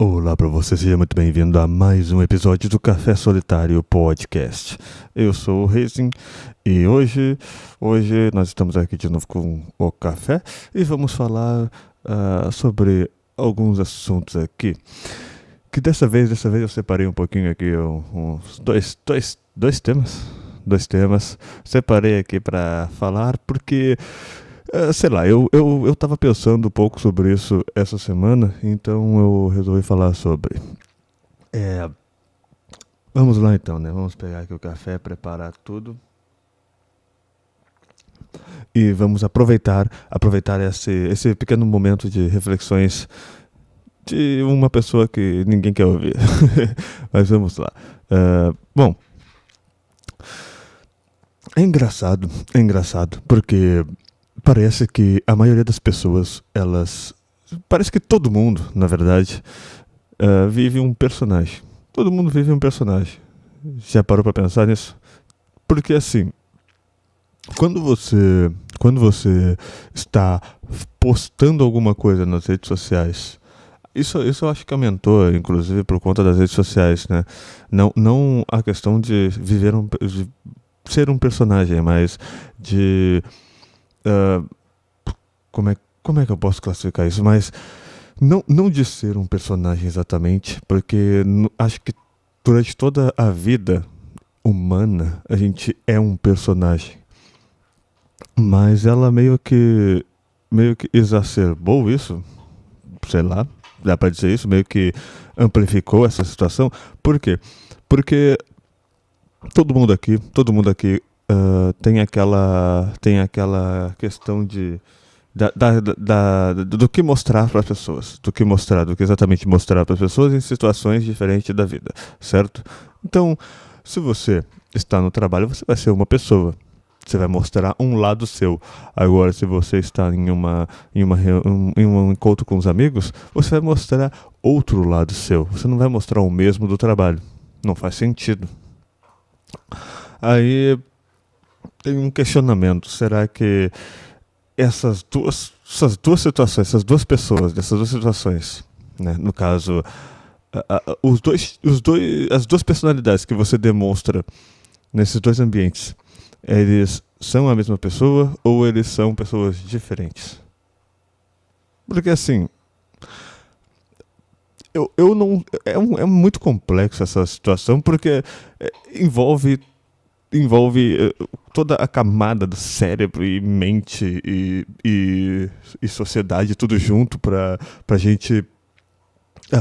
Olá para você, seja muito bem-vindo a mais um episódio do Café Solitário Podcast. Eu sou o Racing e hoje nós estamos aqui de novo com o café e vamos falar sobre alguns assuntos aqui. Que dessa vez eu separei um pouquinho aqui uns dois temas. Separei aqui para falar porque sei lá, eu tava pensando um pouco sobre isso essa semana, então eu resolvi falar sobre. Vamos lá então, né? Vamos pegar aqui o café, preparar tudo. E vamos aproveitar esse pequeno momento de reflexões de uma pessoa que ninguém quer ouvir. Mas vamos lá. Bom, é engraçado, porque parece que a maioria das pessoas, parece que todo mundo, na verdade, vive um personagem. Todo mundo vive um personagem. Já parou pra pensar nisso? Porque assim, quando você está postando alguma coisa nas redes sociais, isso eu acho que aumentou, inclusive, por conta das redes sociais, né? Não a questão de de ser um personagem, mas de como é que eu posso classificar isso? Mas não de ser um personagem exatamente, porque acho que durante toda a vida humana a gente é um personagem. Mas ela meio que exacerbou isso, sei lá, dá pra dizer isso, meio que amplificou essa situação. Por quê? Porque todo mundo aqui tem aquela questão de do que mostrar para as pessoas, do que exatamente mostrar para as pessoas em situações diferentes da vida, certo? Então, se você está no trabalho, você vai ser uma pessoa. Você vai mostrar um lado seu. Agora, se você está em um encontro com os amigos, você vai mostrar outro lado seu. Você não vai mostrar o mesmo do trabalho. Não faz sentido. Aí tem um questionamento. Será que essas duas situações, dessas duas situações, né? No caso, as duas personalidades que você demonstra nesses dois ambientes, eles são a mesma pessoa ou eles são pessoas diferentes? Porque assim, eu não. É muito complexo essa situação, porque envolve toda a camada do cérebro e mente e sociedade, tudo junto pra gente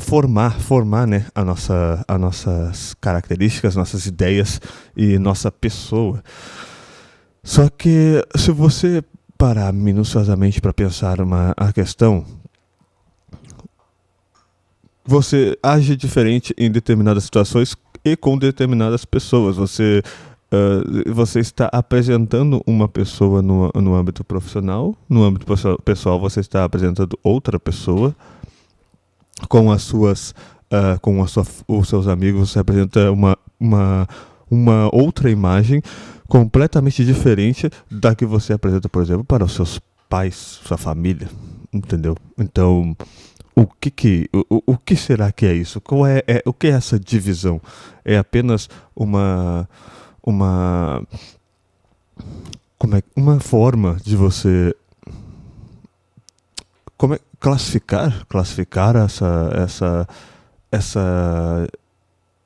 formar, né, as nossas características, nossas ideias e nossa pessoa. Só que se você parar minuciosamente para pensar a questão, você age diferente em determinadas situações e com determinadas pessoas. Você está apresentando uma pessoa no âmbito profissional, no âmbito pessoal você está apresentando outra pessoa com os seus amigos, você apresenta uma outra imagem completamente diferente da que você apresenta, por exemplo, para os seus pais, sua família, entendeu? Então, o que será que é isso? O que é essa divisão? É apenas uma uma forma de você classificar essa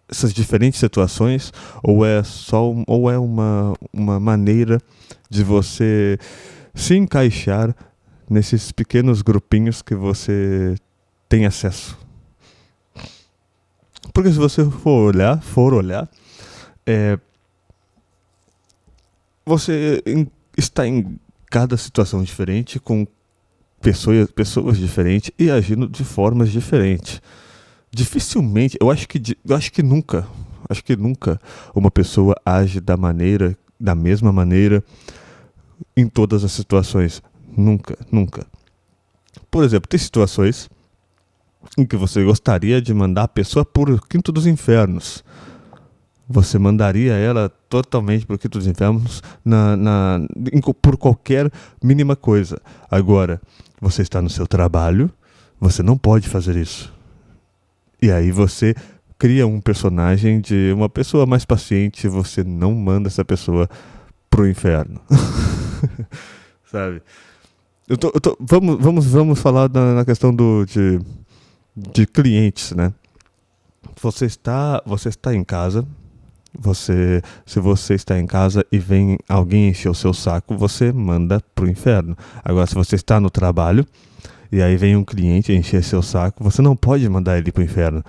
essas diferentes situações, ou é uma maneira de você se encaixar nesses pequenos grupinhos que você tem acesso? Porque se você for olhar, é, você está em cada situação diferente, com pessoas diferentes e agindo de formas diferentes. Dificilmente, acho que nunca uma pessoa age da mesma maneira em todas as situações. Nunca. Por exemplo, tem situações em que você gostaria de mandar a pessoa por quinto dos infernos. Você mandaria ela totalmente por quinto dos infernos por qualquer mínima coisa. Agora, você está no seu trabalho, você não pode fazer isso. E aí você cria um personagem de uma pessoa mais paciente, você não manda essa pessoa pro inferno. Sabe? Vamos falar na questão de clientes, né? Você está em casa, se você está em casa e vem alguém encher o seu saco, você manda pro inferno. Agora, se você está no trabalho e aí vem um cliente encher seu saco, você não pode mandar ele pro inferno.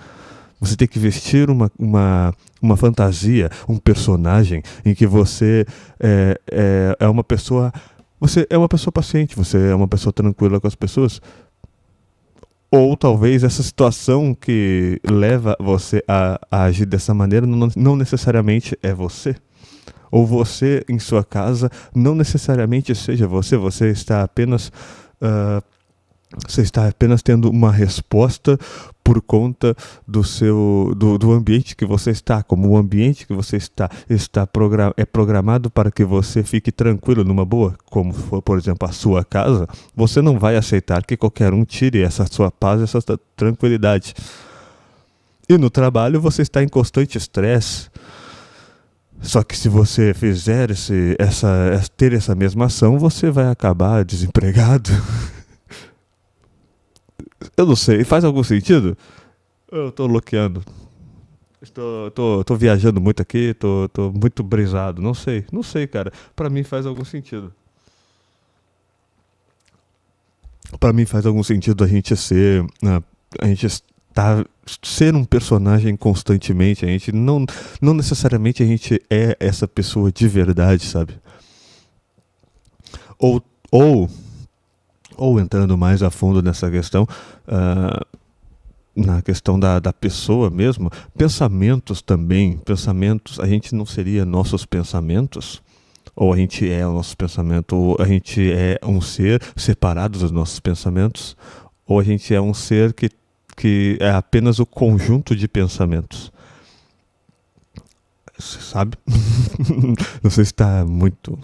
Você tem que vestir uma fantasia, um personagem em que você é uma pessoa. Você é uma pessoa paciente, você é uma pessoa tranquila com as pessoas. Ou talvez essa situação que leva você a agir dessa maneira não necessariamente é você. Ou você em sua casa não necessariamente seja você. Você está apenas tendo uma resposta por conta do ambiente que você está. Como o ambiente que você está é programado para que você fique tranquilo, numa boa, como for, por exemplo, a sua casa, você não vai aceitar que qualquer um tire essa sua paz, essa tranquilidade. E no trabalho você está em constante estresse. Só que se você fizer ter essa mesma ação, você vai acabar desempregado. Eu não sei, faz algum sentido? Eu tô bloqueando. Tô viajando muito aqui, tô muito brisado. Não sei, cara. Pra mim faz algum sentido. Pra mim faz algum sentido a gente ser um personagem constantemente. A gente não necessariamente a gente é essa pessoa de verdade, sabe? Ou entrando mais a fundo nessa questão, na questão da pessoa mesmo, pensamentos também, a gente não seria nossos pensamentos? Ou a gente é o nosso pensamento, ou a gente é um ser separado dos nossos pensamentos, ou a gente é um ser que é apenas o conjunto de pensamentos. Você sabe? Não sei se está muito...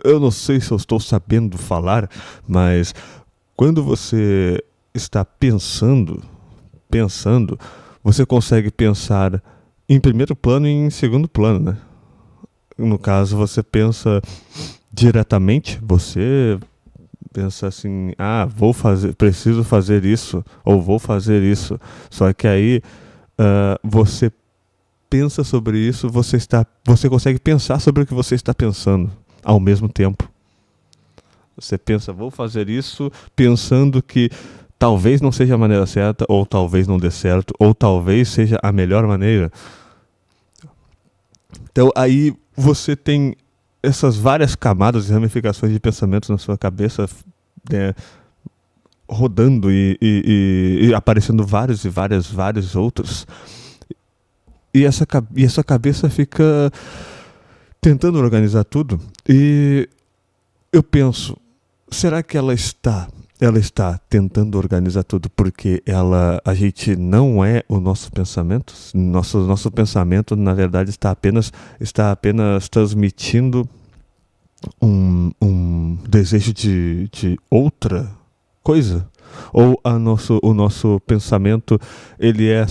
Eu não sei se eu estou sabendo falar, mas quando você está pensando, você consegue pensar em primeiro plano e em segundo plano, né? No caso, você pensa diretamente, você pensa assim, preciso fazer isso, ou vou fazer isso. Só que aí você pensa sobre isso, você consegue pensar sobre o que você está pensando ao mesmo tempo. Você pensa, vou fazer isso, pensando que talvez não seja a maneira certa, ou talvez não dê certo, ou talvez seja a melhor maneira. Então aí você tem essas várias camadas e ramificações de pensamentos na sua cabeça, né, rodando e aparecendo vários outros. E essa cabeça fica tentando organizar tudo. E eu penso, será que ela está tentando organizar tudo porque a gente não é o nosso pensamento? Nosso pensamento, na verdade, está apenas transmitindo um desejo de outra coisa? Ou o nosso pensamento, ele é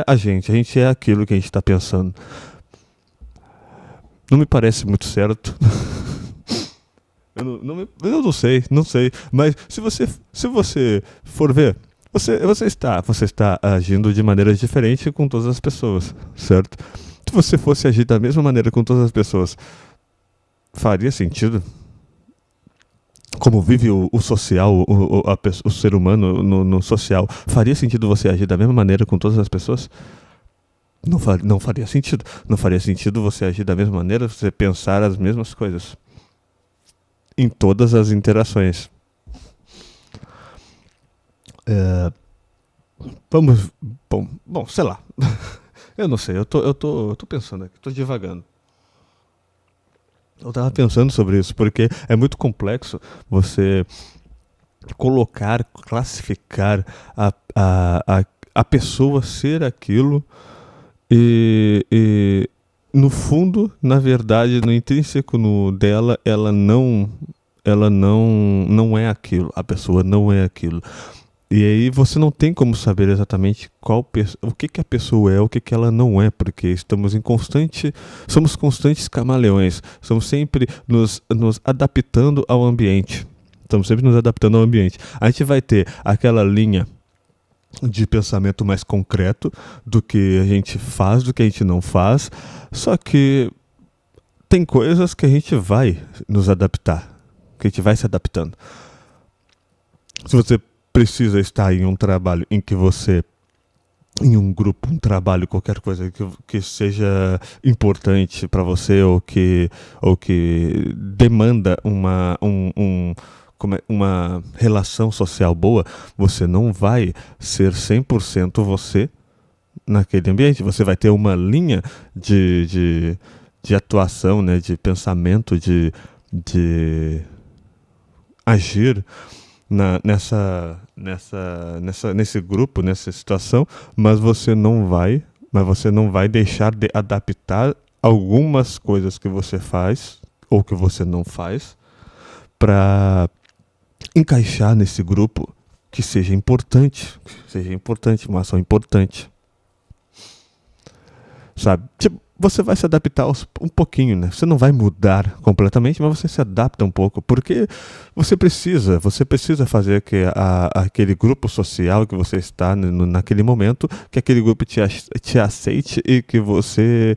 a gente é aquilo que a gente está pensando. Não me parece muito certo. Eu não sei. Mas se você for ver, você está agindo de maneira diferente com todas as pessoas, certo? Se você fosse agir da mesma maneira com todas as pessoas, faria sentido? Como vive o social, o ser humano no social, faria sentido você agir da mesma maneira com todas as pessoas? Não faria sentido. Não faria sentido você agir da mesma maneira, você pensar as mesmas coisas em todas as interações. Bom, sei lá. Eu não sei, eu tô pensando aqui, tô divagando. Eu tava pensando sobre isso, porque é muito complexo você classificar a pessoa ser aquilo e no fundo, na verdade, no intrínseco dela, ela não é aquilo. A pessoa não é aquilo. E aí você não tem como saber exatamente o que, que a pessoa é, o que, que ela não é, porque somos constantes camaleões, estamos sempre nos adaptando ao ambiente. Estamos sempre nos adaptando ao ambiente. A gente vai ter aquela linha de pensamento mais concreto do que a gente faz, do que a gente não faz, só que tem coisas que a gente vai nos adaptar, que a gente vai se adaptando. Se você precisa estar em um trabalho em que você, em um grupo, um trabalho, qualquer coisa que seja importante para você ou que demanda uma relação social boa, você não vai ser 100% você naquele ambiente. Você vai ter uma linha de atuação, né, de pensamento, de agir nesse grupo, nessa situação, mas você não vai deixar de adaptar algumas coisas que você faz ou que você não faz para encaixar nesse grupo que seja importante, uma ação importante, sabe? Tipo, você vai se adaptar um pouquinho, né? Você não vai mudar completamente, mas você se adapta um pouco, porque você precisa fazer que aquele grupo social que você está naquele momento, que aquele grupo te aceite e que você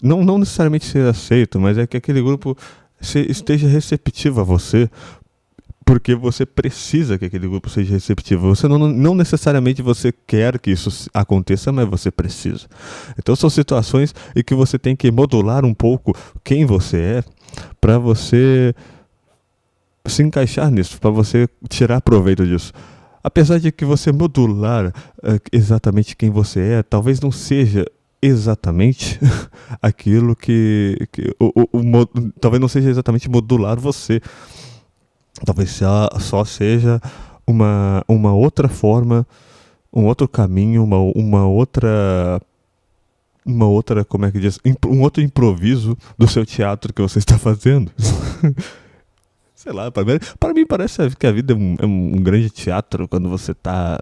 não necessariamente seja aceito, mas é que aquele grupo esteja receptivo a você, porque você precisa que aquele grupo seja receptivo. Você não necessariamente você quer que isso aconteça, mas você precisa. Então são situações em que você tem que modular um pouco quem você é para você se encaixar nisso, para você tirar proveito disso. Apesar de que você modular exatamente quem você é, talvez não seja exatamente aquilo talvez não seja exatamente modular você. Talvez só seja uma outra forma, um outro caminho, como é que diz? Um outro improviso do seu teatro que você está fazendo. Sei lá, para mim parece que a vida é um grande teatro quando você está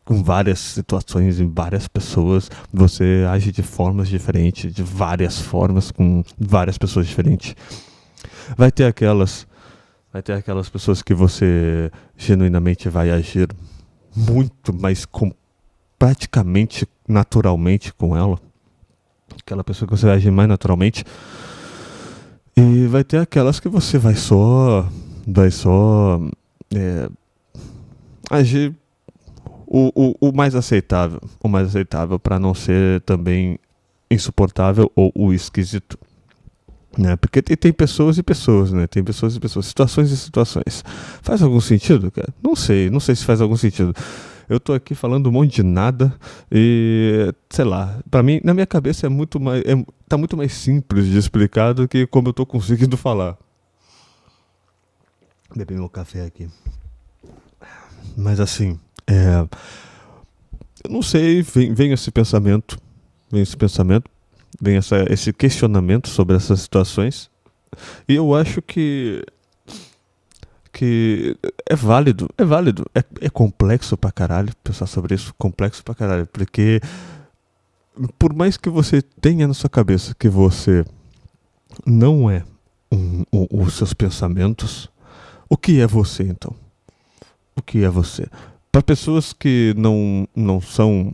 com várias situações e várias pessoas, você age de formas diferentes, de várias formas, com várias pessoas diferentes. Vai ter aquelas pessoas que você genuinamente vai agir muito, mas praticamente naturalmente com ela. Aquela pessoa que você vai agir mais naturalmente. E vai ter aquelas que você vai só agir o mais aceitável. O mais aceitável para não ser também insuportável ou o esquisito. Né? Porque tem pessoas e pessoas, né? Tem pessoas e pessoas, situações e situações. Faz algum sentido, cara? Não sei se faz algum sentido. Eu tô aqui falando um monte de nada e, sei lá, pra mim, na minha cabeça tá muito mais simples de explicar do que como eu tô conseguindo falar. Beber meu café aqui. Mas assim, eu não sei, vem esse pensamento, vem esse questionamento sobre essas situações, e eu acho que é complexo pra caralho pensar sobre isso, complexo pra caralho, porque por mais que você tenha na sua cabeça que você não é os seus pensamentos, o que é você então? O que é você? Para pessoas que não são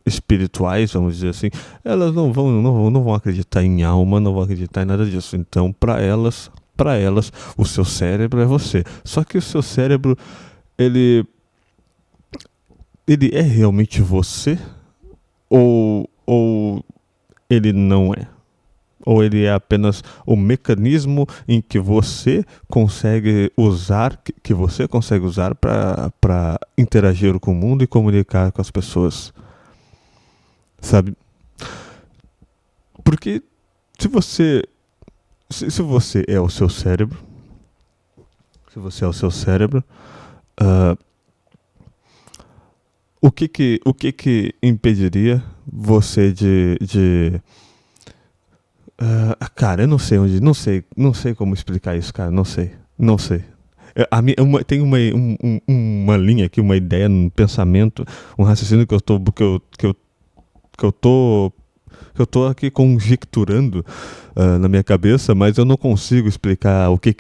espirituais, vamos dizer assim, elas não vão acreditar em alma, não vão acreditar em nada disso. Então, para elas, o seu cérebro é você. Só que o seu cérebro, ele é realmente você ou ele não é? Ou ele é apenas o mecanismo em que você consegue usar, para interagir com o mundo e comunicar com as pessoas? Sabe? Porque se você é o seu cérebro, o que impediria você Cara, eu não sei onde, não sei como explicar isso, cara, não sei. Tem uma linha aqui, uma ideia, um pensamento, um raciocínio que eu tô aqui conjecturando na minha cabeça, mas eu não consigo explicar o que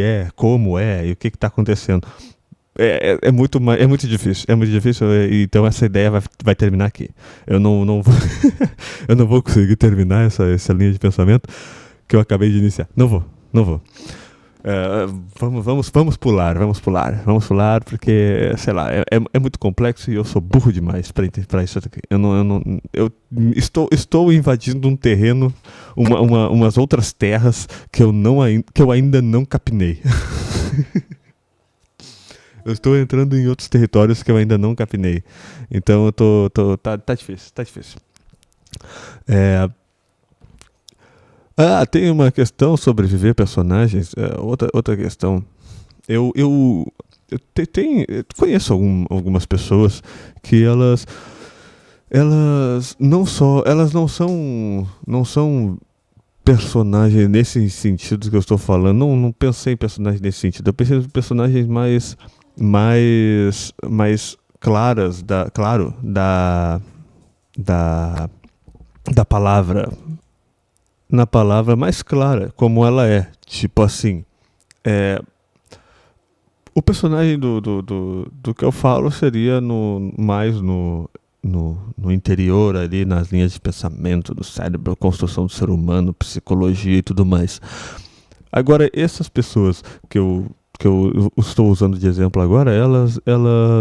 é, como é e o que está acontecendo. É muito difícil, então essa ideia vai terminar aqui. Eu não vou, eu não vou conseguir terminar essa linha de pensamento que eu acabei de iniciar. Não vou. Vamos pular, porque, sei lá, é muito complexo e eu sou burro demais para isso aqui. Eu estou invadindo um terreno, umas outras terras que eu ainda não capinei. Eu estou entrando em outros territórios que eu ainda não capinei. Então tá difícil, tá difícil. Tem uma questão sobre viver personagens. Outra questão. Eu conheço algumas pessoas que elas não são personagens nesse sentido que eu estou falando. Não pensei em personagens nesse sentido. Eu pensei em personagens mais claras da palavra, na palavra mais clara como ela é, tipo assim, o personagem do que eu falo seria mais no interior ali, nas linhas de pensamento do cérebro, construção do ser humano, psicologia e tudo mais. Agora, essas pessoas que eu estou usando de exemplo agora, elas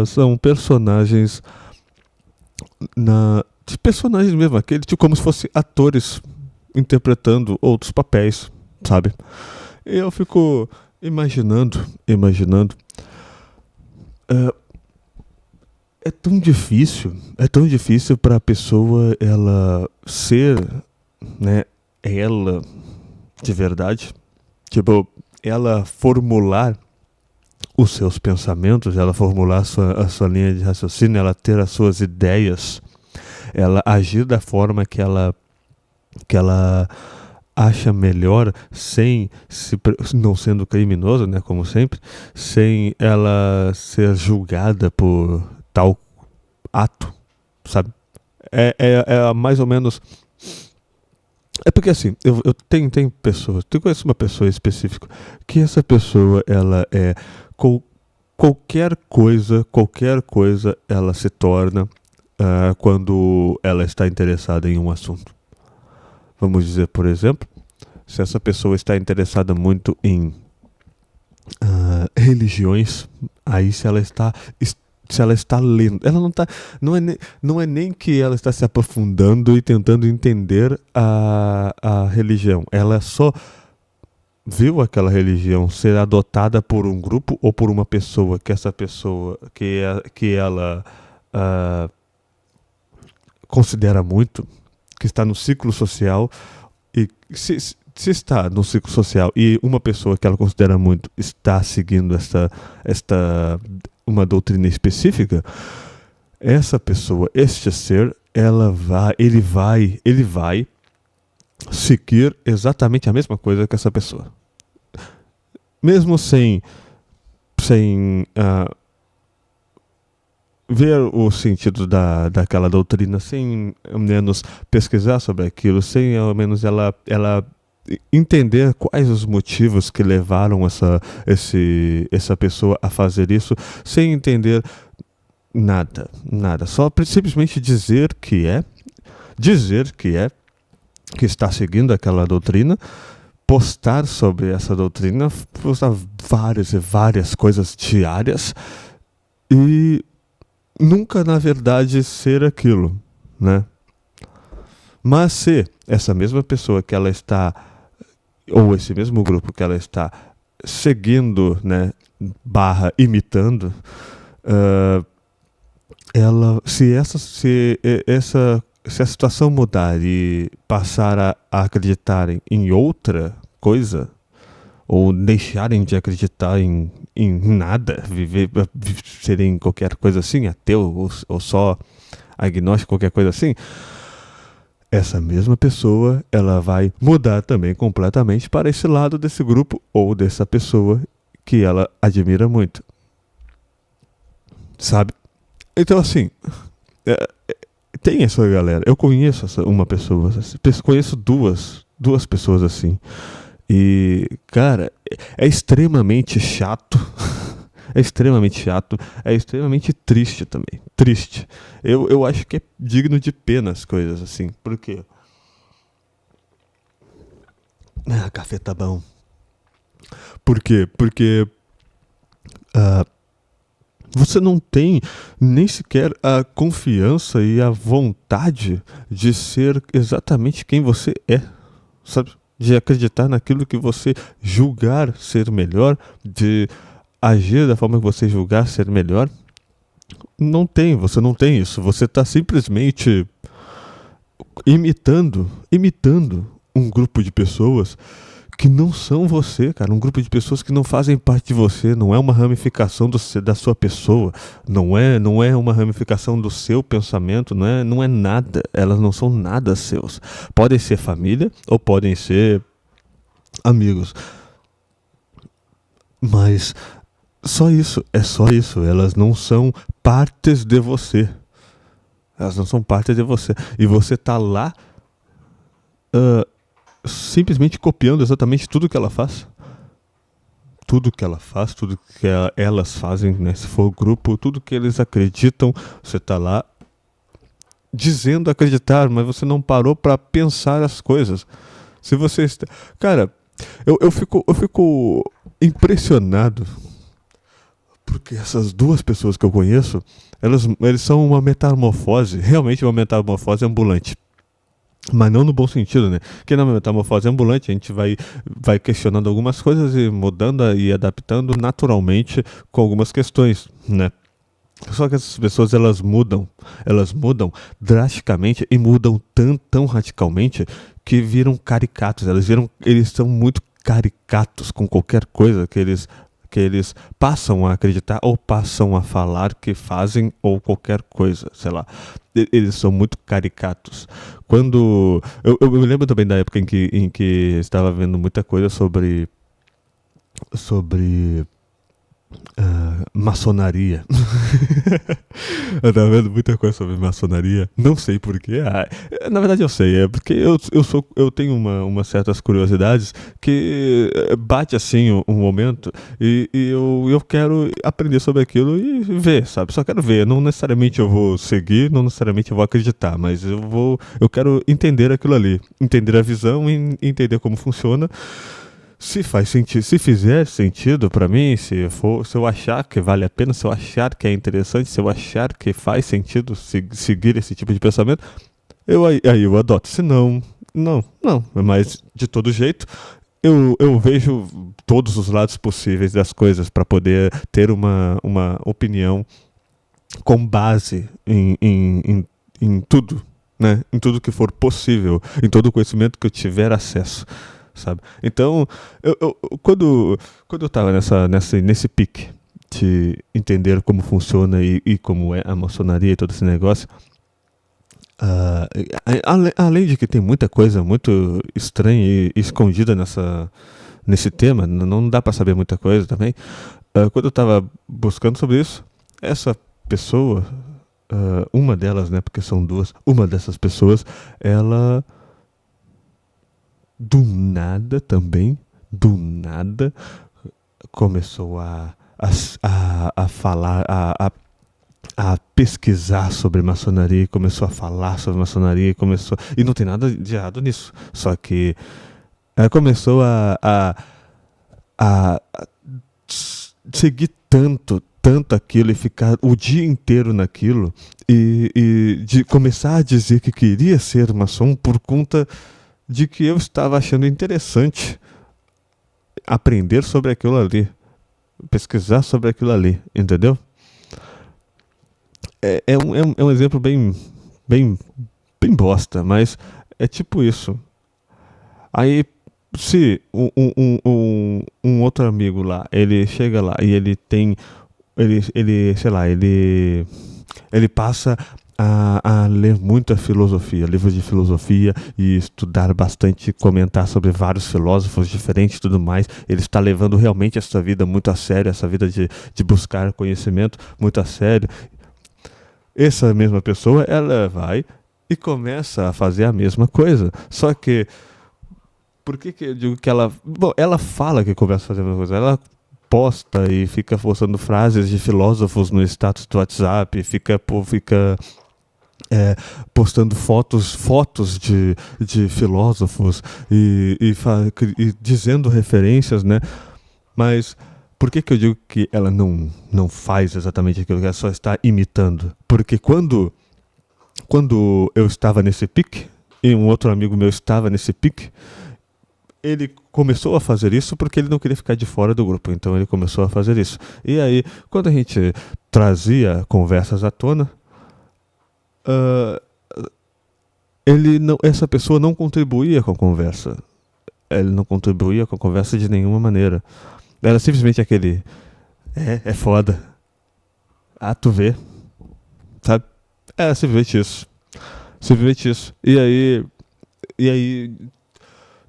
são personagens de personagens mesmo, aquele tipo como se fossem atores interpretando outros papéis, sabe? E eu fico imaginando, é tão difícil para a pessoa ela ser, né, ela de verdade, tipo, ela formular os seus pensamentos, ela formular a sua linha de raciocínio, ela ter as suas ideias, ela agir da forma que ela acha melhor, não sendo criminosa, né, como sempre, sem ela ser julgada por tal ato, sabe? É mais ou menos. É porque assim, eu tenho pessoas, eu conheço uma pessoa específica, que essa pessoa, ela é qualquer coisa ela se torna quando ela está interessada em um assunto. Vamos dizer, por exemplo, se essa pessoa está interessada muito em religiões, aí se ela está lendo, ela não é nem que ela está se aprofundando e tentando entender a religião, ela só viu aquela religião ser adotada por um grupo ou por uma pessoa, que essa pessoa que ela considera muito, que está no ciclo social, e se está no ciclo social e uma pessoa que ela considera muito está seguindo uma doutrina específica, essa pessoa, este ser, ele vai seguir exatamente a mesma coisa que essa pessoa, mesmo sem ver o sentido daquela doutrina, sem ao menos pesquisar sobre aquilo, sem ao menos ela entender quais os motivos que levaram essa pessoa a fazer isso, sem entender nada, só simplesmente dizer que está seguindo aquela doutrina, postar sobre essa doutrina, postar várias e várias coisas diárias e nunca, na verdade, ser aquilo, né? Mas se essa mesma pessoa que ela está, ou esse mesmo grupo que ela está seguindo, né, imitando, se a situação mudar e passar a acreditar em outra coisa, ou deixarem de acreditar em nada, serem qualquer coisa assim, ateu ou só agnóstico, qualquer coisa assim, essa mesma pessoa, ela vai mudar também completamente para esse lado desse grupo ou dessa pessoa que ela admira muito, sabe? Então, assim, é, tem essa galera. Eu conheço uma pessoa, conheço duas pessoas assim. E, cara, é extremamente chato. É extremamente chato. É extremamente triste também. Triste. Eu acho que é digno de pena as coisas assim. Por quê? Ah, café tá bom. Por quê? Porque ah, você não tem nem sequer a confiança e a vontade de ser exatamente quem você é, sabe? De acreditar naquilo que você julgar ser melhor, de agir da forma que você julgar ser melhor. Você não tem isso. Você está simplesmente imitando um grupo de pessoas que não são você, cara. Um grupo de pessoas que não fazem parte de você, não é uma ramificação da sua pessoa, não é uma ramificação do seu pensamento, não é nada. Elas não são nada seus. Podem ser família ou podem ser amigos, mas só isso, é só isso. Elas não são partes de você. Elas não são parte de você. E você tá lá ah, simplesmente copiando exatamente tudo que ela faz. Tudo que ela faz, tudo que elas fazem, né? Se for o grupo, tudo que eles acreditam, você tá lá dizendo acreditar, mas você não parou para pensar as coisas. Se você está... Cara, eu fico impressionado porque essas duas pessoas que eu conheço, eles são uma metamorfose, realmente uma metamorfose ambulante. Mas não no bom sentido, né? Porque na metamorfose ambulante a gente vai questionando algumas coisas e mudando e adaptando naturalmente com algumas questões, né? Só que essas pessoas elas mudam drasticamente e mudam tão radicalmente que viram caricatos. Eles são muito caricatos com qualquer coisa que eles passam a acreditar ou passam a falar que fazem ou qualquer coisa, sei lá. Eles são muito caricatos. Quando eu me lembro também da época em que estava vendo muita coisa sobre maçonaria. Eu tava vendo muita coisa sobre maçonaria. Não sei porquê. Na verdade eu sei. É porque eu tenho umas certas curiosidades que bate assim um momento e eu quero aprender sobre aquilo e ver, sabe? Só quero ver. Não necessariamente eu vou seguir, não necessariamente eu vou acreditar, mas eu quero entender aquilo ali. Entender a visão e entender como funciona. Se faz sentido, se fizer sentido pra mim, se eu achar que vale a pena, se eu achar que é interessante, se eu achar que faz sentido seguir esse tipo de pensamento, aí eu adoto. Se não, não. Mas de todo jeito, eu vejo todos os lados possíveis das coisas para poder ter uma opinião com base em tudo, né? Em tudo que for possível, em todo o conhecimento que eu tiver acesso, sabe? Então, quando eu tava nesse pique de entender como funciona e como é a maçonaria e todo esse negócio, além de que tem muita coisa muito estranha e escondida nesse tema, não dá pra saber muita coisa também. Quando eu tava buscando sobre isso, essa pessoa, uma delas, né, porque são duas, uma dessas pessoas, ela do nada também, do nada, começou a falar, a pesquisar sobre maçonaria, começou a falar sobre maçonaria, e não tem nada de errado nisso, só que ela começou a seguir tanto aquilo e ficar o dia inteiro naquilo e de começar a dizer que queria ser maçom por conta de que eu estava achando interessante aprender sobre aquilo ali, pesquisar sobre aquilo ali, entendeu? É um exemplo bem, bem bosta, mas é tipo isso. Aí, se um outro amigo lá, ele chega lá e ele tem, sei lá, ele passa a ler muita filosofia, livros de filosofia e estudar bastante, comentar sobre vários filósofos diferentes e tudo mais. Ele está levando realmente essa vida muito a sério, essa vida de buscar conhecimento muito a sério. Essa mesma pessoa, ela vai e começa a fazer a mesma coisa. Só que, por que eu digo que ela... Bom, ela fala que começa a fazer a mesma coisa. Ela posta e fica postando frases de filósofos no status do WhatsApp, fica postando fotos de filósofos e dizendo referências, né? Mas por que eu digo que ela não faz exatamente aquilo, que ela só está imitando? Porque quando eu estava nesse pique, e um outro amigo meu estava nesse pique, ele começou a fazer isso porque ele não queria ficar de fora do grupo, então ele começou a fazer isso. E aí, quando a gente trazia conversas à tona, essa pessoa não contribuía com a conversa. Ele não contribuía com a conversa de nenhuma maneira. Era simplesmente aquele... É foda. Ah, tu vê. Sabe? Era simplesmente isso. Simplesmente isso. E aí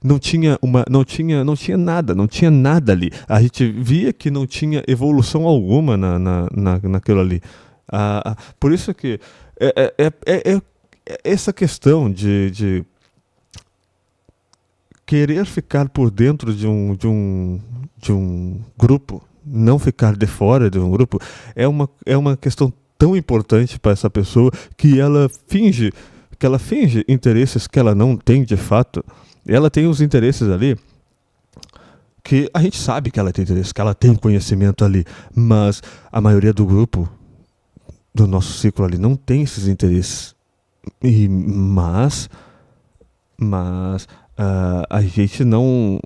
não tinha nada, não tinha nada ali. A gente via que não tinha evolução alguma naquilo ali. Por isso que essa questão de querer ficar por dentro de um grupo, não ficar de fora de um grupo, é uma questão tão importante para essa pessoa que ela finge interesses que ela não tem de fato. Ela tem os interesses ali que a gente sabe que ela tem interesse, que ela tem conhecimento ali, mas a maioria do grupo, do nosso ciclo ali, não tem esses interesses. Mas a gente não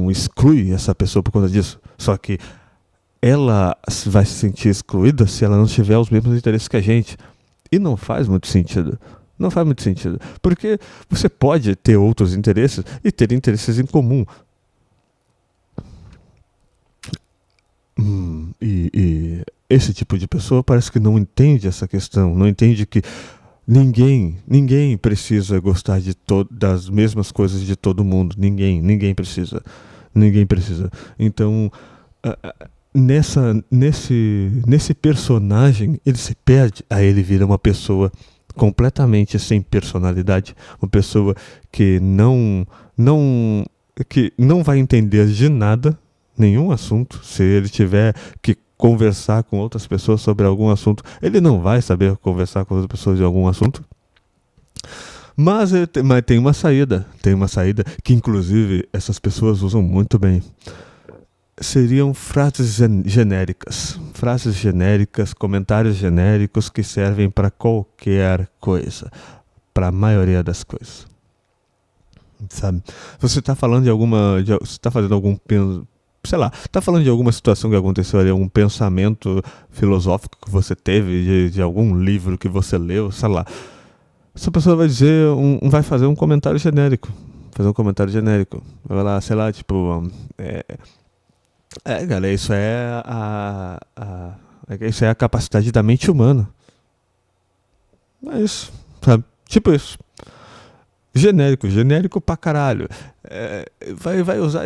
exclui essa pessoa por conta disso. Só que ela vai se sentir excluída se ela não tiver os mesmos interesses que a gente. E não faz muito sentido. Não faz muito sentido. Porque você pode ter outros interesses e ter interesses em comum. E esse tipo de pessoa parece que não entende essa questão. Não entende que ninguém precisa gostar das mesmas coisas de todo mundo. Ninguém precisa. Ninguém precisa. Então, nesse personagem, ele se perde. Aí ele vira uma pessoa completamente sem personalidade, uma pessoa que não vai entender de nada, nenhum assunto. Se ele tiver que conversar com outras pessoas sobre algum assunto, ele não vai saber conversar com outras pessoas de algum assunto. Mas tem uma saída que inclusive essas pessoas usam muito bem. Seriam frases genéricas, comentários genéricos que servem para qualquer coisa, para a maioria das coisas. Sabe? Você está falando você está fazendo algum, sei lá, está falando de alguma situação que aconteceu ali, algum pensamento filosófico que você teve, de algum livro que você leu, sei lá. Essa pessoa vai vai fazer um comentário genérico. Vai lá, sei lá, tipo... galera, isso é a capacidade da mente humana. É isso, sabe? Tipo isso. Genérico pra caralho. Vai usar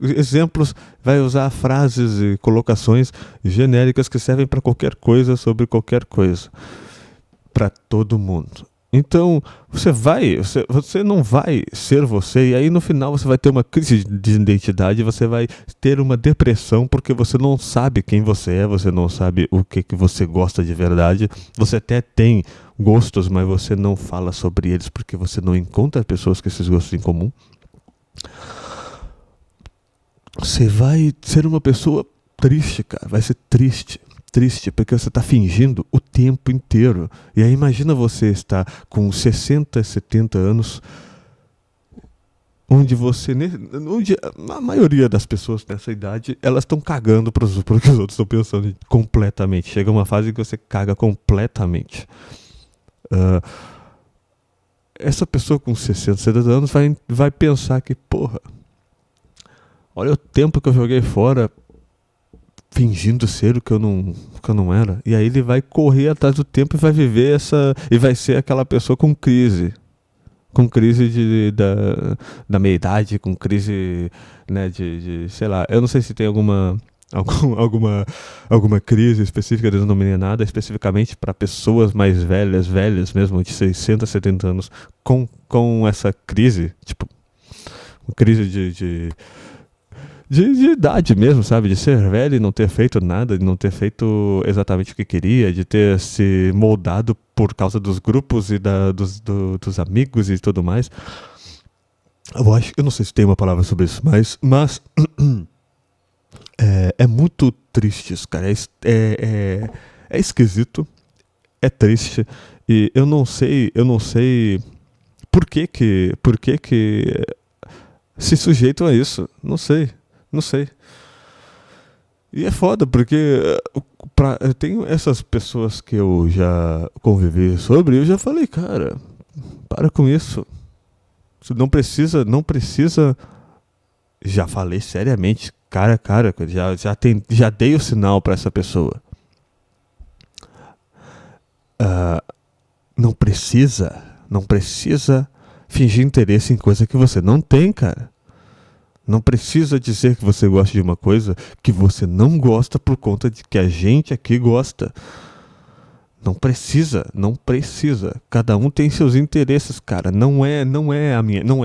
exemplos, vai usar frases e colocações genéricas que servem pra qualquer coisa, sobre qualquer coisa. Pra todo mundo. Então, você não vai ser você, e aí no final você vai ter uma crise de identidade, você vai ter uma depressão porque você não sabe quem você é, você não sabe o que você gosta de verdade. Você até tem gostos, mas você não fala sobre eles porque você não encontra pessoas com esses gostos em comum. Você vai ser uma pessoa triste, cara, vai ser triste, porque você está fingindo o tempo inteiro. E aí imagina você estar com 60, 70 anos, onde a maioria das pessoas nessa idade, elas estão cagando para o que os outros estão pensando completamente. Chega uma fase que você caga completamente. Essa pessoa com 60, 70 anos vai pensar que, porra, olha o tempo que eu joguei fora fingindo ser o que eu não era. E aí ele vai correr atrás do tempo e vai viver essa. E vai ser aquela pessoa com crise. Com crise da meia-idade, com crise, né, sei lá, eu não sei se tem alguma crise específica, eles não me nada, especificamente para pessoas mais velhas mesmo, de 60, 70 anos, com essa crise, tipo, crise de idade mesmo, sabe? De ser velho e não ter feito nada, de não ter feito exatamente o que queria, de ter se moldado por causa dos grupos e dos amigos e tudo mais. Eu não sei se tem uma palavra sobre isso, mas é muito triste isso, cara. É esquisito, é triste, e eu não sei por que se sujeitam a isso. Não sei. E é foda, porque eu tenho essas pessoas que eu já convivi sobre, e eu já falei, cara, para com isso. Você não precisa. Já falei seriamente, cara a cara, já dei o sinal pra essa pessoa. Não precisa fingir interesse em coisa que você não tem, cara. Não precisa dizer que você gosta de uma coisa que você não gosta por conta de que a gente aqui gosta. Não precisa. Cada um tem seus interesses, cara. Não é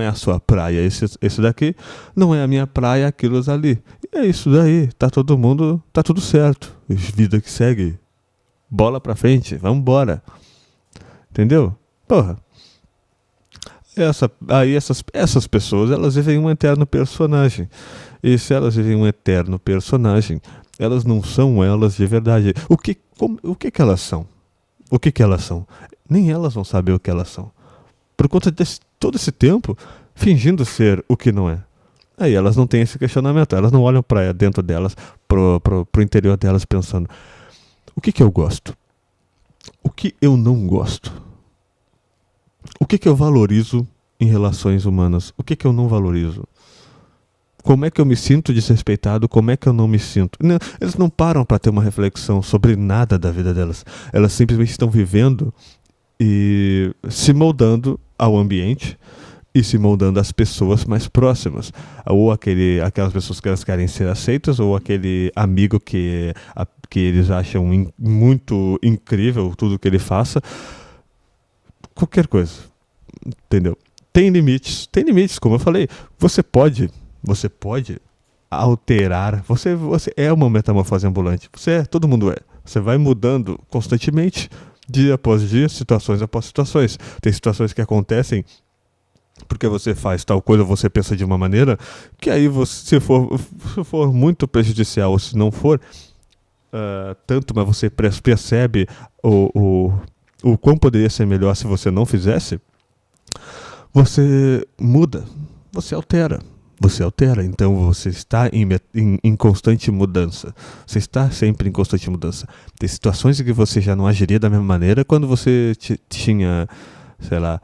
a sua praia. Esse daqui não é a minha praia, aquilo ali. E é isso daí. Tá tudo certo. Vida que segue. Bola pra frente, vambora. Entendeu? Porra. Essas pessoas, elas vivem um eterno personagem. E se elas vivem um eterno personagem, elas não são elas de verdade. O que que elas são? O que elas são? Nem elas vão saber o que elas são. Por conta de todo esse tempo fingindo ser o que não é. Aí elas não têm esse questionamento. Elas não olham para dentro delas, pro interior delas, pensando: o que eu gosto? O que eu não gosto? O que eu valorizo em relações humanas? O que eu não valorizo? Como é que eu me sinto desrespeitado? Como é que eu não me sinto? Não, eles não param para ter uma reflexão sobre nada da vida delas. Elas simplesmente estão vivendo e se moldando ao ambiente e se moldando às pessoas mais próximas. Ou aquelas pessoas que elas querem ser aceitas, ou aquele amigo que eles acham muito incrível tudo que ele faça. Qualquer coisa, entendeu? Tem limites, como eu falei. Você pode alterar. Você é uma metamorfose ambulante. Todo mundo é. Você vai mudando constantemente, dia após dia, situações após situações. Tem situações que acontecem porque você faz tal coisa, você pensa de uma maneira que aí se for muito prejudicial, ou se não for tanto, mas você percebe o quão poderia ser melhor se você não fizesse, você muda, você altera, então você está em constante mudança, você está sempre em constante mudança. Tem situações em que você já não agiria da mesma maneira quando você tinha, sei lá,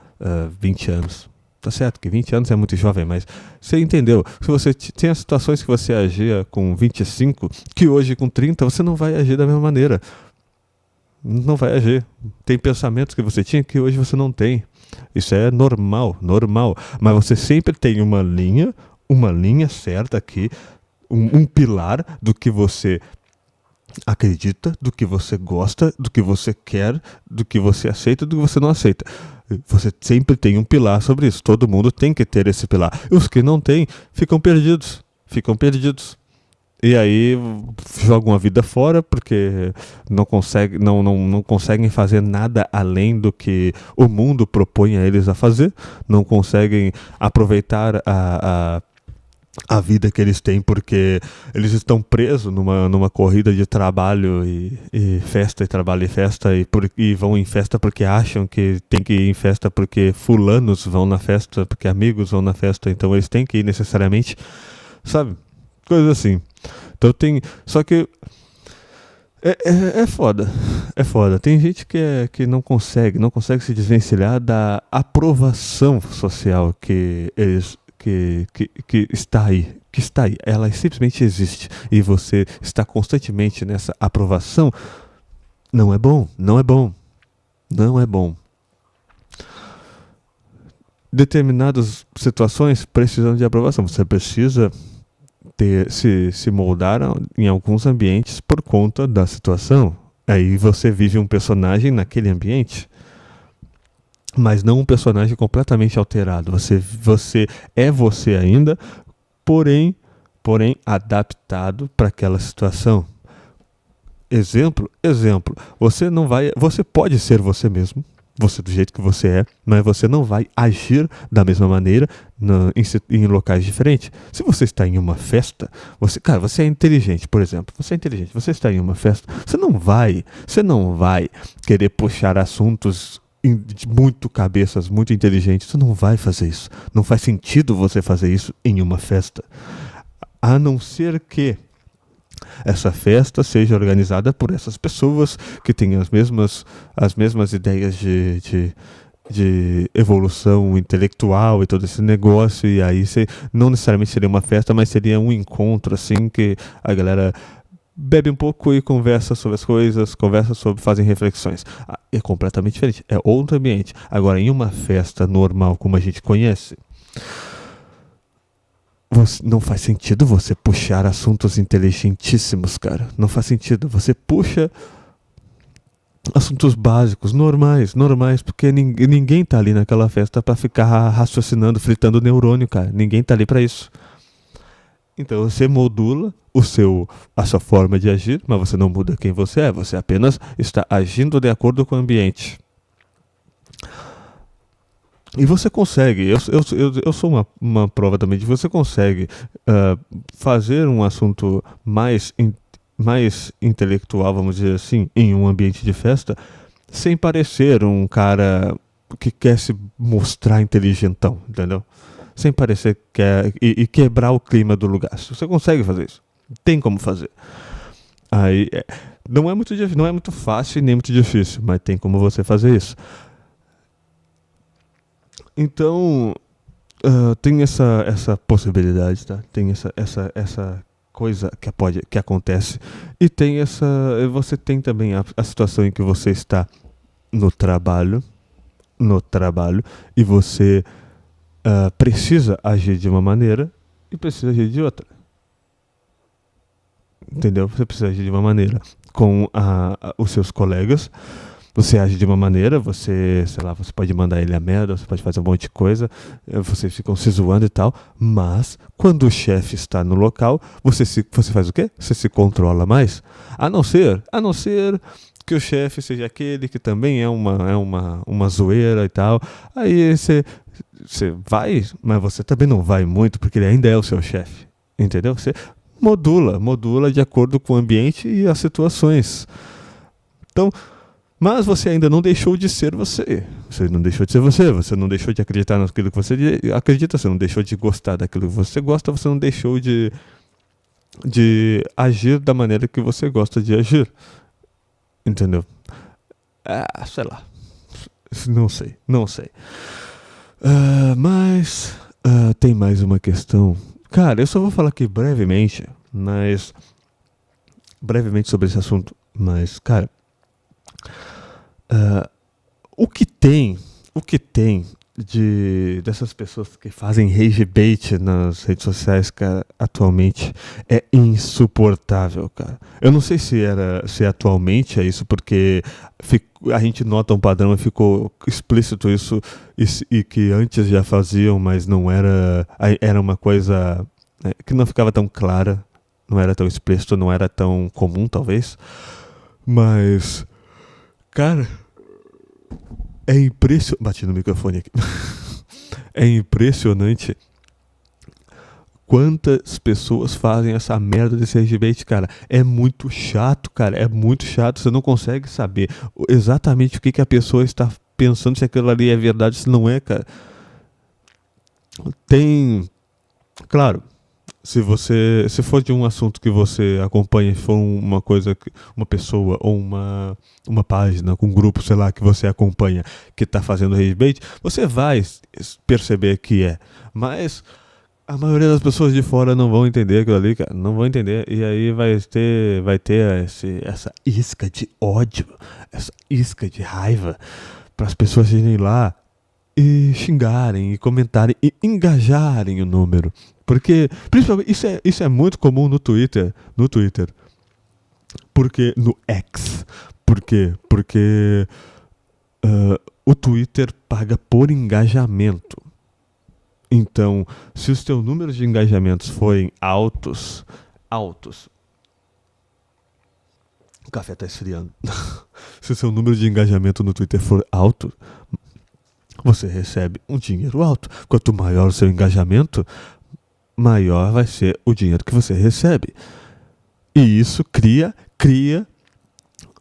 20 anos. Tá certo que 20 anos é muito jovem, mas você entendeu. Se você tem as situações que você agia com 25, que hoje com 30 você não vai agir da mesma maneira. Não vai agir. Tem pensamentos que você tinha que hoje você não tem. Isso é normal. Mas você sempre tem uma linha certa aqui, um pilar do que você acredita, do que você gosta, do que você quer, do que você aceita, do que você não aceita. Você sempre tem um pilar sobre isso. Todo mundo tem que ter esse pilar. E os que não têm ficam perdidos. E aí jogam a vida fora porque não conseguem fazer nada além do que o mundo propõe a eles a fazer. Não conseguem aproveitar a vida que eles têm porque eles estão presos numa corrida de trabalho e festa, e trabalho e festa, e vão em festa porque acham que tem que ir em festa porque fulanos vão na festa, porque amigos vão na festa, então eles têm que ir necessariamente, sabe? Coisas assim. Então só que é foda. Tem gente que não consegue se desvencilhar da aprovação social que está aí, que está aí, ela simplesmente existe, e você está constantemente nessa aprovação, não é bom, não é bom, não é bom. Determinadas situações precisam de aprovação, você precisa se moldar em alguns ambientes por conta da situação. Aí você vive um personagem naquele ambiente, mas não um personagem completamente alterado. Você é você ainda, porém adaptado para aquela situação. Exemplo, você pode ser você mesmo, você do jeito que você é, mas você não vai agir da mesma maneira em locais diferentes. Se você está em uma festa, você é inteligente, por exemplo, você está em uma festa, você não vai querer puxar assuntos muito cabeças, muito inteligentes, você não vai fazer isso. Não faz sentido você fazer isso em uma festa. A não ser que essa festa seja organizada por essas pessoas que têm as mesmas ideias de evolução intelectual e todo esse negócio, e aí não necessariamente seria uma festa, mas seria um encontro assim que a galera bebe um pouco e conversa sobre as coisas, fazem reflexões. É completamente diferente, é outro ambiente. Agora, em uma festa normal como a gente conhece, não faz sentido você puxar assuntos inteligentíssimos, cara. Não faz sentido. Você puxa assuntos básicos, normais, porque ninguém tá ali naquela festa pra ficar raciocinando, fritando neurônio, cara. Ninguém tá ali pra isso. Então você modula a sua forma de agir, mas você não muda quem você é. Você apenas está agindo de acordo com o ambiente. E você consegue, eu sou uma prova também de que você consegue fazer um assunto mais intelectual, vamos dizer assim, em um ambiente de festa, sem parecer um cara que quer se mostrar inteligentão, entendeu? Sem parecer e quebrar o clima do lugar. Você consegue fazer isso. Tem como fazer. Aí, não é muito fácil nem muito difícil, mas tem como você fazer isso. Então, tem essa possibilidade, tá? Tem essa coisa que acontece. E você tem também a situação em que você está no trabalho, e você precisa agir de uma maneira e precisa agir de outra. Entendeu? Você precisa agir de uma maneira com os seus colegas. Você age de uma maneira, você pode mandar ele a merda, você pode fazer um monte de coisa, vocês ficam se zoando e tal, mas quando o chefe está no local, você faz o quê? Você se controla mais, a não ser que o chefe seja aquele que também é uma zoeira e tal, aí você vai, mas você também não vai muito, porque ele ainda é o seu chefe, entendeu? Você modula de acordo com o ambiente e as situações. Então, mas você ainda não deixou de ser você. Você não deixou de ser você não deixou de acreditar naquilo que você acredita, você não deixou de gostar daquilo que você gosta, você não deixou de agir da maneira que você gosta de agir. Entendeu? Sei lá. Não sei. Mas tem mais uma questão. Cara, eu só vou falar aqui brevemente sobre esse assunto. Mas, cara, o que tem dessas pessoas que fazem rage bait nas redes sociais, cara, atualmente é insuportável, cara. Eu não sei se atualmente é isso, porque a gente nota um padrão e ficou explícito isso, e que antes já faziam, mas não era uma coisa que não ficava tão clara, não era tão explícito, não era tão comum, talvez. Mas, cara, é impressionante. Bati no microfone aqui. É impressionante quantas pessoas fazem essa merda desse RGBait, cara. É muito chato, cara. É muito chato. Você não consegue saber exatamente o que a pessoa está pensando, se aquilo ali é verdade, se não é, cara. Claro, se for de um assunto que você acompanha, se for uma pessoa ou uma página, um grupo, sei lá, que você acompanha, que está fazendo rage bait, você vai perceber que é. Mas A maioria das pessoas de fora não vão entender aquilo ali, cara. Não vão entender. E aí vai ter essa isca de ódio, essa isca de raiva para as pessoas irem lá e xingarem, e comentarem, e engajarem o número. Porque, principalmente, isso é muito comum no Twitter. No Twitter. Porque no X. Por quê? Porque o Twitter paga por engajamento. Então, se os teus números de engajamentos forem altos, o café está esfriando. Se o seu número de engajamento no Twitter for alto, você recebe um dinheiro alto. Quanto maior o seu engajamento, maior vai ser o dinheiro que você recebe. E isso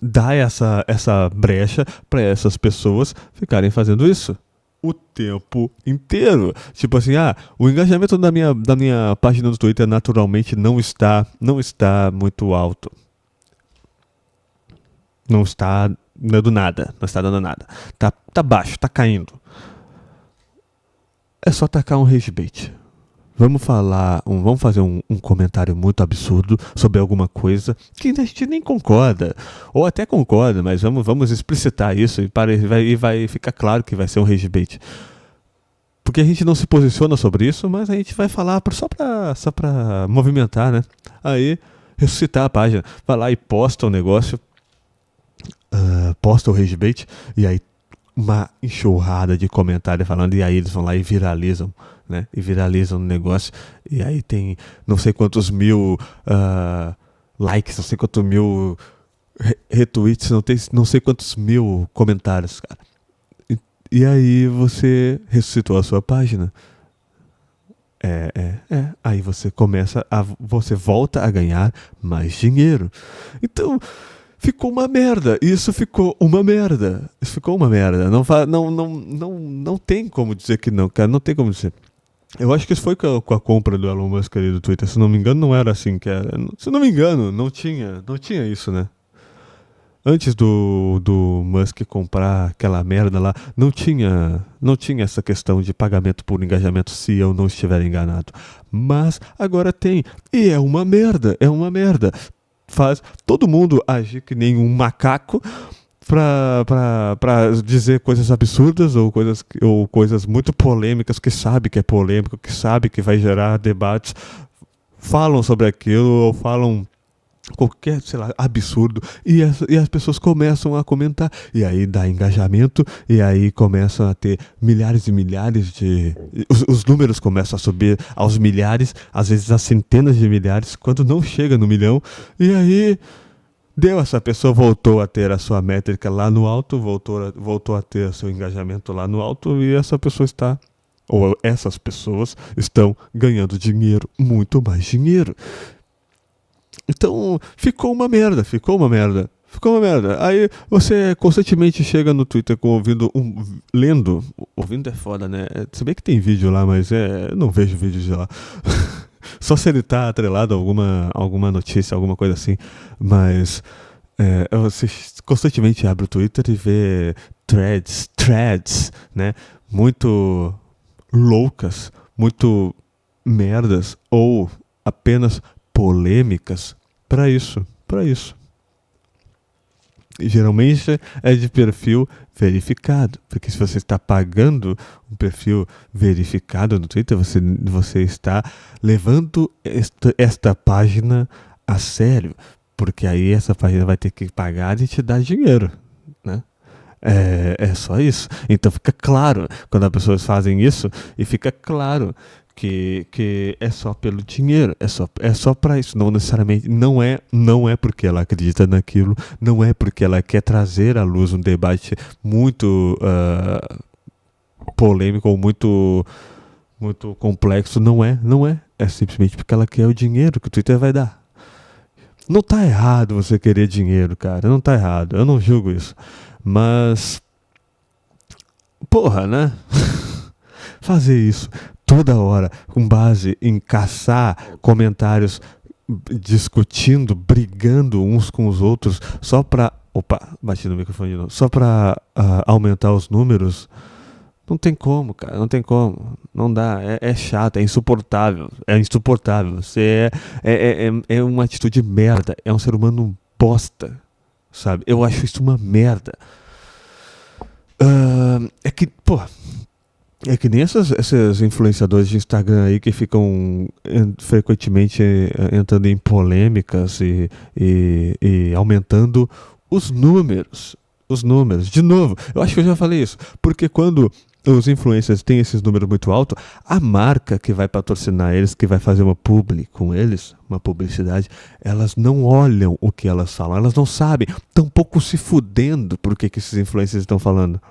dá essa brecha para essas pessoas ficarem fazendo isso o tempo inteiro. Tipo assim, o engajamento da minha página do Twitter naturalmente não está muito alto. Não está dando nada. Não está dando nada. Tá baixo, tá caindo. É só tacar um rage bait. Vamos fazer um comentário muito absurdo sobre alguma coisa que a gente nem concorda, ou até concorda, mas vamos explicitar isso e vai ficar claro que vai ser um rage bait. Porque a gente não se posiciona sobre isso, mas a gente vai falar só pra movimentar, né? Aí, ressuscitar a página. Vai lá e posta o negócio, posta o rage bait, e aí uma enxurrada de comentários falando, e aí eles vão lá e viralizam, né? E viralizam o negócio, e aí tem não sei quantos mil likes, não sei quantos mil retweets, não sei quantos mil comentários, cara. E aí você ressuscitou a sua página. Aí você você volta a ganhar mais dinheiro. Então, ficou uma merda. Isso ficou uma merda. Não tem como dizer que não, cara. Não tem como dizer. Eu acho que isso foi com a compra do Elon Musk ali do Twitter. Se não me engano, não era assim que era. Se não me engano, não tinha isso, né? Antes do Musk comprar aquela merda lá, não tinha essa questão de pagamento por engajamento, se eu não estiver enganado. Mas agora tem. E é uma merda. Faz todo mundo agir que nem um macaco pra dizer coisas absurdas ou coisas muito polêmicas, que sabe que é polêmico, que sabe que vai gerar debates, falam sobre aquilo ou falam qualquer, sei lá, absurdo, e as pessoas começam a comentar, e aí dá engajamento, e aí começam a ter milhares e milhares os números começam a subir aos milhares, às vezes a centenas de milhares, quando não chega no milhão, e aí essa pessoa voltou a ter a sua métrica lá no alto, voltou a ter seu engajamento lá no alto, e essas pessoas estão ganhando dinheiro, muito mais dinheiro. Então, ficou uma merda. Aí você constantemente chega no Twitter lendo. Ouvindo é foda, né? Se bem que tem vídeo lá, mas eu não vejo vídeo de lá. Só se ele tá atrelado a alguma notícia, alguma coisa assim. Mas você constantemente abre o Twitter e vê threads, né? Muito loucas, muito merdas, ou apenas polêmicas para isso. E geralmente é de perfil verificado, porque se você está pagando um perfil verificado no Twitter, você está levando esta página a sério, porque aí essa página vai ter que pagar e te dar dinheiro, né? É só isso. Então fica claro quando as pessoas fazem isso, e fica claro que é só pelo dinheiro, é só para isso, não necessariamente, não é porque ela acredita naquilo, não é porque ela quer trazer à luz um debate muito polêmico ou muito complexo, não é simplesmente porque ela quer o dinheiro que o Twitter vai dar. Não tá errado você querer dinheiro, cara, não tá errado, eu não julgo isso, mas porra, né? Fazer isso toda hora, com base em caçar comentários, discutindo, brigando uns com os outros, só pra... Opa, bati no microfone de novo. Só pra aumentar os números, Não tem como, cara, não tem como. Não dá, é chato, é insuportável. É insuportável. Você é uma atitude merda. É um ser humano bosta, sabe? Eu acho isso uma merda. É que, pô, é que nem esses influenciadores de Instagram aí que ficam frequentemente entrando em polêmicas e aumentando os números. Os números. De novo, eu acho que eu já falei isso. Porque quando os influencers têm esses números muito altos, a marca que vai patrocinar eles, que vai fazer uma publi com eles, uma publicidade, elas não olham o que elas falam, elas não sabem, tão pouco se fudendo por que esses influencers estão falando.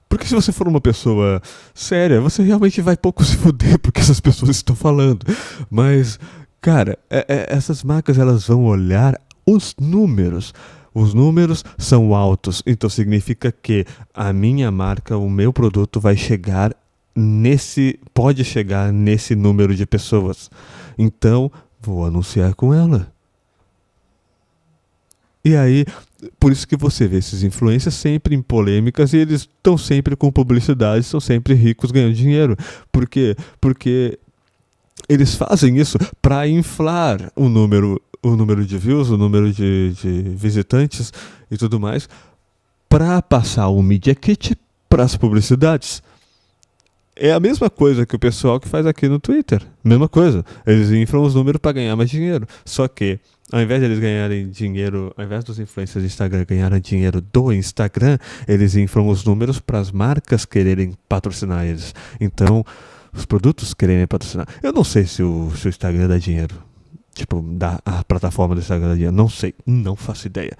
Porque se você for uma pessoa séria, você realmente vai pouco se fuder porque essas pessoas estão falando. Mas, cara, essas marcas elas vão olhar os números. Os números são altos, então significa que a minha marca, o meu produto vai chegar pode chegar nesse número de pessoas. Então, vou anunciar com ela. E aí, por isso que você vê esses influencers sempre em polêmicas e eles estão sempre com publicidade, são sempre ricos ganhando dinheiro. Por quê? Porque eles fazem isso para inflar o número de views, o número de visitantes e tudo mais, para passar o Media Kit para as publicidades. É a mesma coisa que o pessoal que faz aqui no Twitter. Mesma coisa. Eles inflam os números para ganhar mais dinheiro. Só que, ao invés de eles ganharem dinheiro, ao invés dos influencers do Instagram ganharem dinheiro do Instagram, eles inflam os números para as marcas quererem patrocinar eles. Então, os produtos quererem patrocinar. Eu não sei se o Instagram dá dinheiro. Tipo, a plataforma do Instagram dá dinheiro. Não sei. Não faço ideia.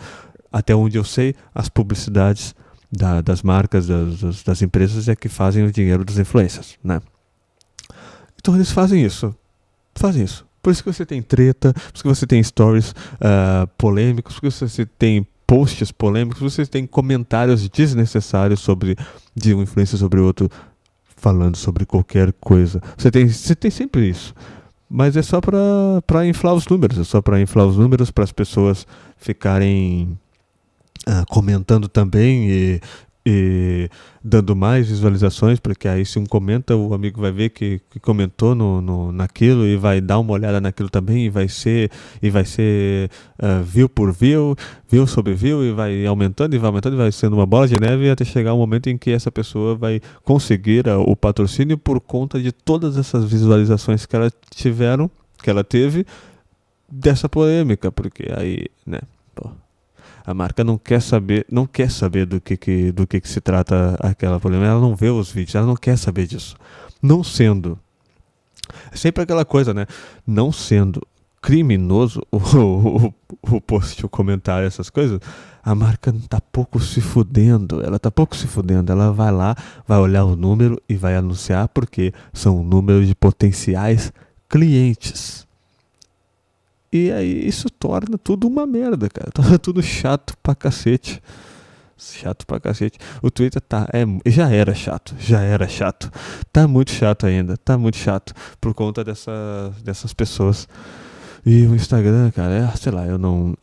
Até onde eu sei, as publicidades das marcas, das empresas é que fazem o dinheiro dos influencers, né? Então eles fazem isso. Fazem isso. Por isso que você tem treta, por isso que você tem stories polêmicos, por isso que você tem posts polêmicos, você tem comentários desnecessários de um influencer sobre o outro, falando sobre qualquer coisa. Você tem sempre isso. Mas é só para inflar os números. É só para inflar os números, para as pessoas ficarem comentando também e dando mais visualizações, porque aí se um comenta, o amigo vai ver que comentou naquilo e vai dar uma olhada naquilo também e vai ser view por view sobre view e vai aumentando e vai sendo uma bola de neve até chegar um momento em que essa pessoa vai conseguir o patrocínio por conta de todas essas visualizações que ela teve dessa polêmica, porque aí, né, pô, a marca não quer saber do que se trata aquela polêmica. Ela não vê os vídeos, ela não quer saber disso. Não sendo, é sempre aquela coisa, né? Não sendo criminoso o post, o comentário, essas coisas, a marca tá pouco se fudendo. Ela tá pouco se fudendo. Ela vai lá, vai olhar o número e vai anunciar porque são um número de potenciais clientes. E aí isso torna tudo uma merda, cara. Torna tudo chato pra cacete. Chato pra cacete. O Twitter já era chato. Tá muito chato ainda. Tá muito chato. Por conta dessas pessoas. E o Instagram, cara, sei lá, eu não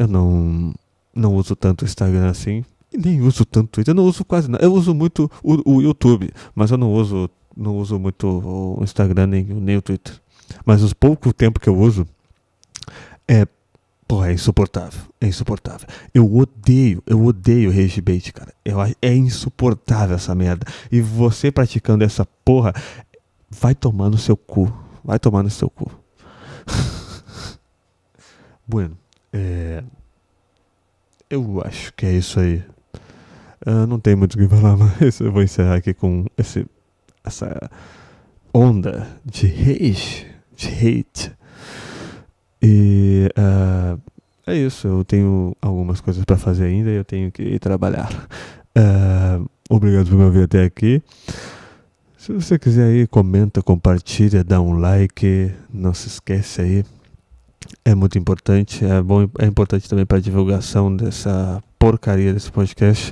uso tanto o Instagram assim. E nem uso tanto o Twitter. Eu não uso quase nada. Eu uso muito o YouTube. Mas eu não uso muito o Instagram nem o Twitter. Mas os pouco tempo que eu uso, é insuportável. É insuportável. Eu odeio rage bait, cara. É insuportável essa merda. E você praticando essa porra, vai tomar no seu cu. Vai tomar no seu cu. Bueno, eu acho que é isso aí. Não tem muito o que falar, mas eu vou encerrar aqui com essa onda de rage, de hate. E é isso, eu tenho algumas coisas para fazer ainda e eu tenho que ir trabalhar. Obrigado por me ouvir até aqui. Se você quiser aí, comenta, compartilha, dá um like, não se esquece aí. É muito importante, é importante também para a divulgação dessa porcaria desse podcast.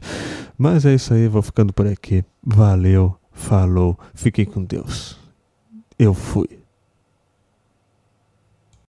Mas é isso aí, vou ficando por aqui. Valeu, falou, fiquem com Deus. Eu fui.